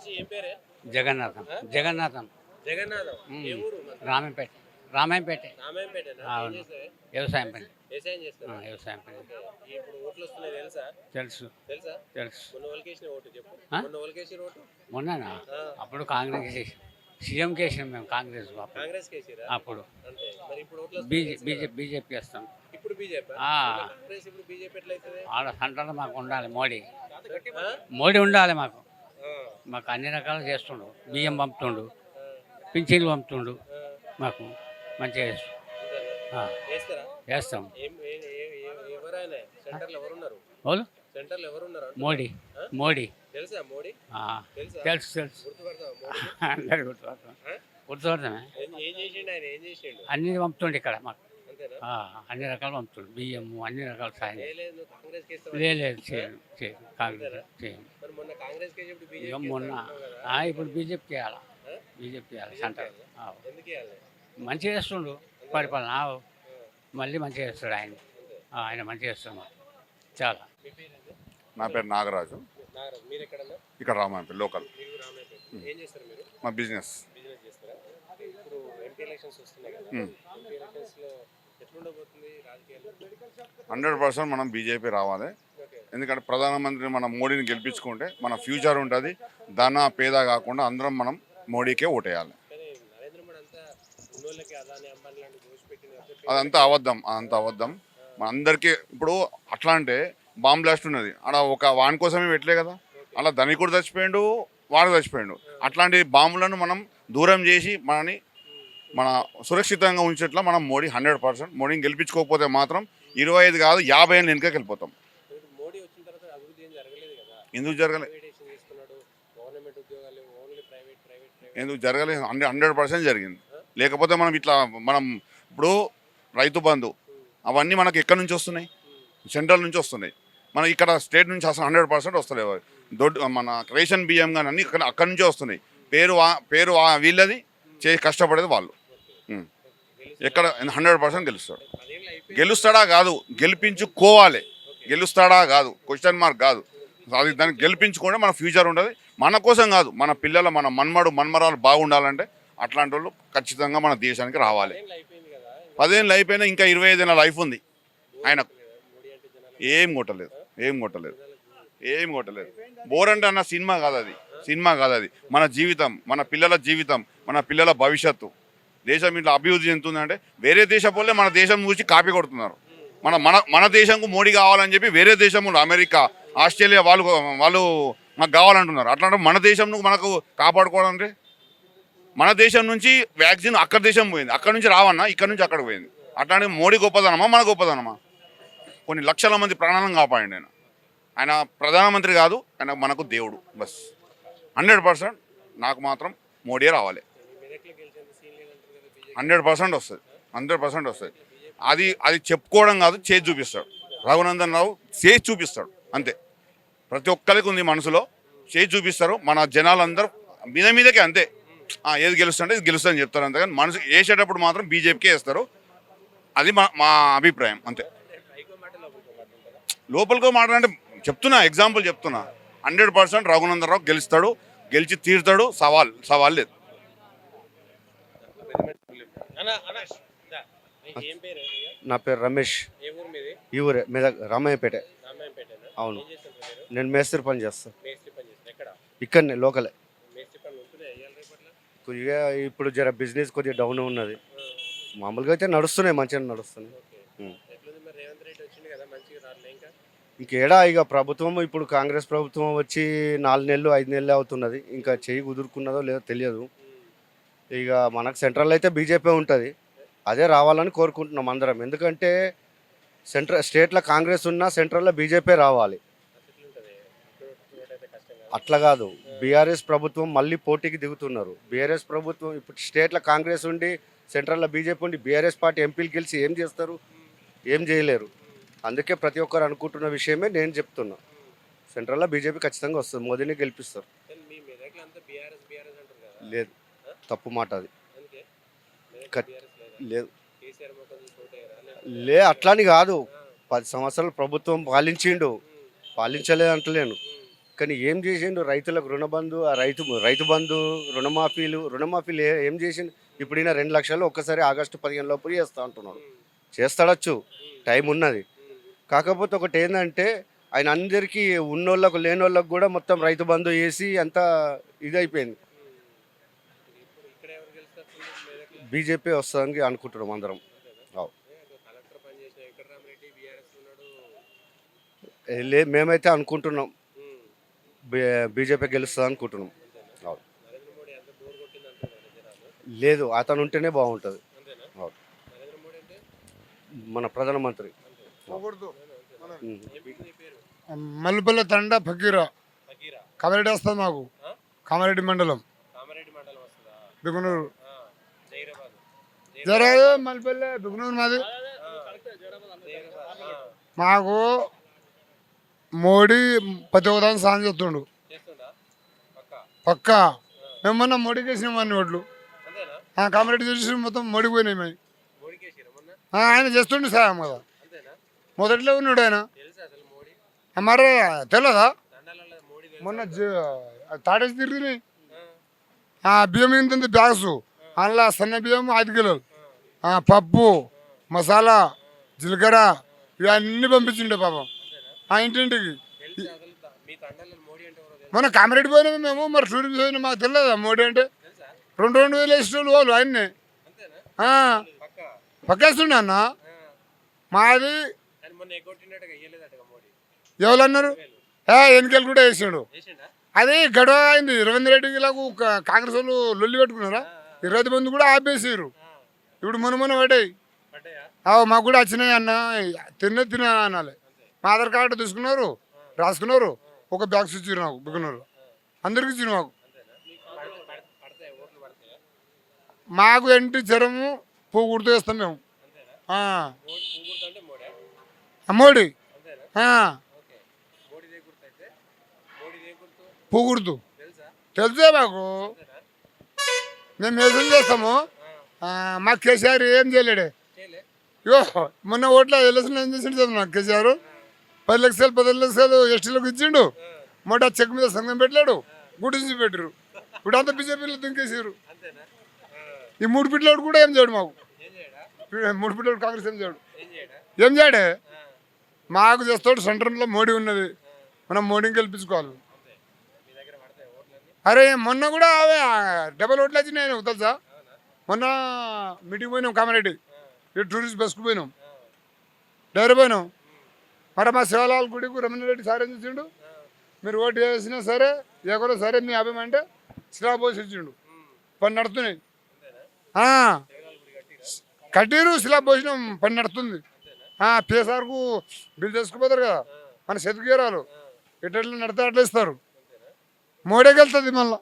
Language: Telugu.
మనిషి ఏం పేరే? జగన్నాథం ఆ? జగన్నాథం జగన్నాథం. ఏ ఊరు మనది? రామంపేట రామాయంపేట రామాయంపేటనా? ఏం అవును చేస్తావే? వ్యవసాయం పని వ్యవసాయం చేస్తారా? వ్యవసాయం పని ఓకే. ఇప్పుడు ఓట్లు వస్తున్నాయి తెలుసా? తెలుసు తెలుసా? తెలుసు మొన్న వాళ్ళకేసిన ఓటు చెప్పు. ఆ? మొన్న వాళ్ళకేసిన ఓటు? మొన్ననా ఆ. అప్పుడు కాంగ్రెస్ సీఎం కేసినాం మేము కాంగ్రెస్ అప్పుడు కాంగ్రెస్ కేసిరా? అప్పుడు అంతే. మరి ఇప్పుడు ఓట్లు వస్తున్నాయి తెలుసు కదా? బీజేపీ వేస్తాం ఇప్పుడు బీజేపీ. ఆ. కాంగ్రెస్ ఇప్పుడు బీజేపీ ఎట్లా అవుతుంది? ఆడ సెంటర్లో మాకు ఉండాలి మోడీ ఆ? మోడీ ఉండాలి మాకు ఆ. మాకు అన్ని రకాలు చేస్తుండు బియ్యం పంపుతుండు ఆ. పింఛన్లు పంపుతుండు ఆ. మాకు మంచిగా చేస్తుండు. అంతేనా? చేస్తారా? చేస్తాం ఎవరైనా సెంటర్లో ఎవరున్నారు? వాళ్ళు సెంటర్లో ఎవరున్నారు అంటున్నా? మోడీ ఆ? మోడీ తెలుసా మోడీ? ఆ, తెలుసా? తెలుసు తెలుసు గుర్తుపడతావా మోడీ? అందరు గుర్తుపడతాం ఆ? గుర్తుపడతామే ఏం చేసిండు ఆయన? ఏం చేసిండు? అన్ని పంపుతుండే ఇక్కడ మాకు అంతేనా? అన్ని రకాలు పంపుతుండు బియ్యము అన్ని రకాల సాయం లేదు నువ్వు కాంగ్రెస్ కి ఇస్తావా? లేదు చేయను చేయను కాంగ్రెస్ చేయను మరి మొన్న కాంగ్రెస్ కి ఇప్పుడు ఇక బీజేపీ మొన్న ఇప్పుడు బీజేపీ చేయాలా బీజేపీ చేయాలి సెంటర్ ఎందుకు ఇవ్వాలి? మంచిగా చేస్తుండు పరిపాలన మళ్ళీ మంచిగా చేస్తాడు ఆయన ఆయన మంచిగా చేస్తాడు మాకు చాలా మీ పేరేంటి? నా పేరు నాగరాజు. నాగరాజు. మీరు ఎక్కడన్నా? ఇక్కడ రామాయంపేట లోకల్. మీరు రామేపేట. ఏం చేస్తారు మీరు? మా బిజినెస్. బిజినెస్ చేస్తారా? ఇప్పుడు ఎంపీ ఎలక్షన్స్ వస్తున్నాయి కదా. ఎంపీ ఎలక్షన్స్ లో ఎట్లుండబోతుంది రాజకీయాలు? 100% మనం బీజేపీ రావాలి. ఓకే. ఎందుకంటే ప్రధానమంత్రి మన మోడీని గెలిపించుకుంటే మన ఫ్యూచర్ ఉంటుంది. ధన పేద కాకుండా అందరం మనం మోడీకే ఓటేయాలి. కానీ నరేంద్ర మోడీ అంతా ఉన్నోళ్ళకి అదాని అంబానీ లాంటి దోషి పెట్టింది అదంతా అబద్ధం. మన అందరికీ ఇప్పుడు అట్లా అంటే బాంబ్ బ్లాస్ట్ ఉన్నది అలా ఒక వాని కోసమే పెట్టలే కదా. అలా ధనికుడు చచ్చిపోయిండు, వాడు చచ్చిపోయిండు. అట్లాంటి బాంబులను మనం దూరం చేసి మన సురక్షితంగా ఉంచేట్లా మనం మోడీ 100% మోడీని గెలిపించుకోకపోతే మాత్రం 25 కాదు 50 ఏళ్ళు వెనుకకి వెళ్ళిపోతాం. మోడీ వచ్చిన తర్వాత అభివృద్ధి ఏం జరగలేదు కదా. ఎందుకు జరగలేదు? ప్రైవేటైజేషన్ చేసుకున్నాడు. గవర్నమెంట్ ఉద్యోగాలు ఓన్లీ ప్రైవేట్. ఎందుకు జరగలేదు? 100% జరిగింది. లేకపోతే మనం ఇప్పుడు రైతు బంధు అవన్నీ మనకి ఎక్కడి నుంచి వస్తున్నాయి? సెంట్రల్ నుంచి వస్తున్నాయి. మన ఇక్కడ స్టేట్ నుంచి అసలు 100% వస్తలేవు. మన రేషన్ బియ్యం కానీ అన్నీ అక్కడి నుంచే వస్తున్నాయి. పేరు వీళ్ళది కష్టపడేది వాళ్ళు. ఎక్కడ 100% గెలుస్తాడు. గెలుస్తాడా కాదు, గెలిపించుకోవాలి. గెలుస్తాడా కాదు, క్వశ్చన్ మార్క్ కాదు. అది దాన్ని గెలిపించుకుంటే మన ఫ్యూచర్ ఉంటుంది. మన కోసం కాదు, మన పిల్లల మన మన్మరాలు బాగుండాలంటే అట్లాంటి వాళ్ళు ఖచ్చితంగా మన దేశానికి రావాలి. 10 ఏళ్ళు అయిపోయినా ఇంకా 25 ఏళ్ళ లైఫ్ ఉంది ఆయనకు. ఏం కొట్టలేదు. బోర్ అంటే అన్న సినిమా కాదు అది. మన జీవితం, మన పిల్లల జీవితం, మన పిల్లల భవిష్యత్తు. దేశం ఇట్లా అభివృద్ధి చెందుతుందంటే వేరే దేశం వల్లే మన దేశం చూసి కాపీ కొడుతున్నారు. మన దేశంకు మోడీ కావాలని చెప్పి వేరే దేశంలో అమెరికా, ఆస్ట్రేలియా వాళ్ళు మాకు కావాలంటున్నారు. అట్లాంటి మన దేశం మనకు కాపాడుకోవాలంటే మన దేశం నుంచి వ్యాక్సిన్ అక్కడ దేశం పోయింది, అక్కడ నుంచి రావన్నా ఇక్కడ నుంచి అక్కడ పోయింది. అట్లాంటి మోడీ గొప్పదనమా మన గొప్పదనమా? కొన్ని లక్షల మంది ప్రాణాలను కాపాడండి ఆయన ప్రధానమంత్రి కాదు, ఆయన మనకు దేవుడు. బస్ 100% నాకు మాత్రం మోడీయే రావాలి. 100% వస్తుంది. అది చెప్పుకోవడం కాదు, చేసి చూపిస్తాడు. రఘునందన్ రావు చేసి చూపిస్తాడు అంతే. ప్రతి ఒక్కరికి ఉంది మనసులో, చేసి చూపిస్తారు. మన జనాలందరూ మీదకే అంతే. ఏది గెలుస్తుంటే ఇది గెలుస్తుందని చెప్తారు. అంతేగాని మనసు వేసేటప్పుడు మాత్రం బీజేపీకే వేస్తారు. అది మా అభిప్రాయం అంతే. లోపలికో మాట్లాడంటే ఎగ్జాంపుల్ చెప్తున్నా. 100% రఘునందన్ రావు గెలుస్తాడు, గెలిచి తీరుతాడు. సవాల్ లేదు. నా పేరు రమేష్. ఈ ఊరే రామాయపేట. అవును, నేను మేస్త్రి పని చేస్తాను. ఇక్కడనే లోకలే. కొద్దిగా ఇప్పుడు జర బిజినెస్ కొద్దిగా డౌన్ ఉన్నది. మామూలుగా అయితే నడుస్తున్నాయి, మంచిగా నడుస్తున్నాయి. ఇంకేడా ఇక ప్రభుత్వం ఇప్పుడు కాంగ్రెస్ ప్రభుత్వం వచ్చి 4 నెలలు 5 నెలలు అవుతున్నది. ఇంకా చెయ్యి కుదురుకున్నదో లేదో తెలియదు. ఇక మనకు సెంట్రల్ అయితే బీజేపీ ఉంటుంది, అదే రావాలని కోరుకుంటున్నాం అందరం. ఎందుకంటే స్టేట్లో కాంగ్రెస్ ఉన్నా సెంట్రల్లో బీజేపీ రావాలి. అట్లా కాదు, బీఆర్ఎస్ ప్రభుత్వం మళ్ళీ పోటీకి దిగుతున్నారు. బీఆర్ఎస్ ప్రభుత్వం ఇప్పుడు స్టేట్లో కాంగ్రెస్ ఉండి సెంట్రల్లో బీజేపీ ఉండి బీఆర్ఎస్ పార్టీ ఎంపీలు గెలిచి ఏం చేస్తారు? ఏం చేయలేరు. అందుకే ప్రతి ఒక్కరు అనుకుంటున్న విషయమే నేను చెప్తున్నా. సెంట్రల్లో బీజేపీ ఖచ్చితంగా వస్తుంది, మోదీని గెలిపిస్తారు. లేదు, తప్పు మాట అది. లేదు అట్లాని కాదు. 10 సంవత్సరాలు ప్రభుత్వం పాలించిండు, పాలించలేదు అంటలేను. కానీ ఏం చేసిండు రైతులకు రుణబంధు, ఆ రైతు బంధు, రుణమాఫీలు ఏం చేసిండు? ఇప్పుడు ఈయన 2 లక్షలు ఒక్కసారి ఆగస్టు 15 లోపు చేస్తా అంటున్నాడు. చేస్తాడచ్చు, టైం ఉన్నది. కాకపోతే ఒకటి ఏంటంటే ఆయన అందరికీ ఉన్నోళ్ళకు లేనోళ్ళకు కూడా మొత్తం రైతు బంధు వేసి అంతా ఇదైపోయింది. ఇప్పుడు ఇక్కడ ఎవరు గెలుస్తారు మెదక్లో? బీజేపీ వస్తుందని అనుకుంటున్నాం అందరం. అవు. కలెక్టర్ పని చేసిన వెంకటరామరెడ్డి బీఆర్ఎస్ ఉన్నాడు. మేమైతే అనుకుంటున్నాం బీజేపీ గెలుస్తుంది అనుకుంటున్నాం. అవు. నరేంద్ర మోడీ అంత బోర్ కొట్టింది అంటున్నారు జనాలు. లేదు, అతను ఉంటేనే బాగుంటుంది. అంతేనా? అవు. నరేంద్ర మోడీ అంటే మన ప్రధానమంత్రి. నీ పేరు మల్లిపల్లి తండ ఫకీరా ఫకీరా. కామారెడ్డి వస్తుంది మాకు. ఆ? కామారెడ్డి మండలం కామారెడ్డి మండలం వస్తుందా? బిగునూరు. జైరాబాద్. జరాదు మల్లిపల్లి బిగునూరు మాది. జైరాబాద్. మాకు మోడీ ప్రతి ఒక్కదాన్ని సాయం చేస్తుండు చేస్తుందా? పక్కా. పక్కా. మేము మొన్న మోడీకి వేసినాం అన్ని ఓట్లు. అంతేనా? కామారెడ్డి చేసి మొత్తం మోడీకి పోయినాయి మేము. మోడీకి వేసిరా మొన్న? ఆయన చేస్తుండే సాయం కదా, అంతేనా? మొదట్లో ఉన్నాడు ఆయన. తెలుసా అసలు మోడీ? మరి తెలియదా? దండాలలో మోడీ తెలుసా? మొన్న తాడేసి తిరిగినాయి. ఆ, బియ్యం ఏంటంటే బ్యాగ్స్, అందులో సన్న బియ్యం 5 కిలోలు, పప్పు, మసాలా, జీలకర్ర ఇవన్నీ పంపించిండే పాపం ఆ ఇంటింటికి. తెలుసా అసలు మీ తండాలలో మోడీ అంటే ఎవరో తెలుసా? మన కామారెడ్డి పోయినాము మేము, మరి టూరిస్ట్ పోయినా మాకు తెలియదా మోడీ అంటే? తెలుసా? 2,000 వేసేటోళ్ళు వాళ్ళు ఆయన్ని. అంతేనా? పక్కా. పక్కేస్తుండే అన్న. ఆ. మాది ఆయన మొన్న ఎగ్గొట్టినట్టుగా ఇయ్యలేదట్టుగా మోడీ. ఎవరు అన్నారు? ఎన్నికలు కూడా వేసాడు. వేసిండా? అది గడవ అయింది. రేవంత్ రెడ్డికి ఇలాగ కాంగ్రెస్ వాళ్ళు లొల్లి పెట్టుకున్నారా, 20 మంది కూడా ఆపేసారు. ఇప్పుడు మొన్న పడ్డాయి. పడ్డాయా? మాకు కూడా వచ్చినాయి అన్న, తిన్నా అనాలి. మా ఆధార్ కార్డు తీసుకున్నారు, రాసుకున్నారు, ఒక బ్యాగ్స్ ఇచ్చారు నాకు బిగున్నారు, అందరికి ఇచ్చారు మాకు. పడతాయా? ఓట్లు పడతాయా? మాకు ఏంటి జ్వరము పువ్వు గుర్తు వేస్తాం మేము. పూగుర్తు అంటే మోడీ. మోడీ అంతేనా? ఓకే. మోడీ దే గుర్తు అయితే మోడీ దే గుర్తు పువ్వు గుర్తు తెలుసా? తెలుసే మాకు. అంతేనా? మేము వ్యవసాయం చేస్తాము. మాకు కేసీఆర్ ఏం చేయలేడే. చేయలే. ఇగో మొన్న ఓట్ల ఎలక్షన్ ఏం చేసిండు చదువు నాకు కేసీఆర్. 10 లక్షలు 15 లక్షలు ఎస్టీలకు ఇచ్చిండు. మొట్ట చెక్ మీద సంఘం పెట్టలేడు, గుడ్డించి పెట్టారు. ఇప్పుడు అంతా బీజేపీలో దింకేసారు. అంతేనా? ఈ 3 పిల్లలు కూడా ఏం చేయడు మాకు. ఏం చేయడా? 3 పిల్లలు కాంగ్రెస్ ఏం చేయడు. ఏం చేయడా? ఏం చేయడే. మాకు చేస్తాడు సెంటర్లో మోడీ ఉన్నది, మనం మోడీని గెలిపించుకోవాలి. అంతే. మీ దగ్గర పడతాయి ఓట్లన్నీ? అరే మొన్న కూడా అవే 7 ఓట్లు వచ్చినాయి నాకు తెలుసా. మొన్న మీటింగ్ పోయినాం కామారెడ్డి, ఈ టూరిస్ట్ బస్కు పోయినాం, డైరీ పోయినాం. మరి మా శివలాల్ గుడికి రమణారెడ్డి సార్ ఏం చేసిండు, మీరు ఓటు వేసినా సరే ఎవరో సరే మీ అభిమానం అంటే స్లాబ్ పోసి ఇచ్చిండు. పని నడుతున్నాయి. కట్టిరు, స్లాబ్ పోసినాం, పని నడుతుంది. పిఎస్ఆర్కు బిల్ చేసుకుపోతారు కదా మన సెతుకీరాలు, ఎట్లా నడితే అట్లా ఇస్తారు. మోడీకి వెళ్తుంది మళ్ళీ.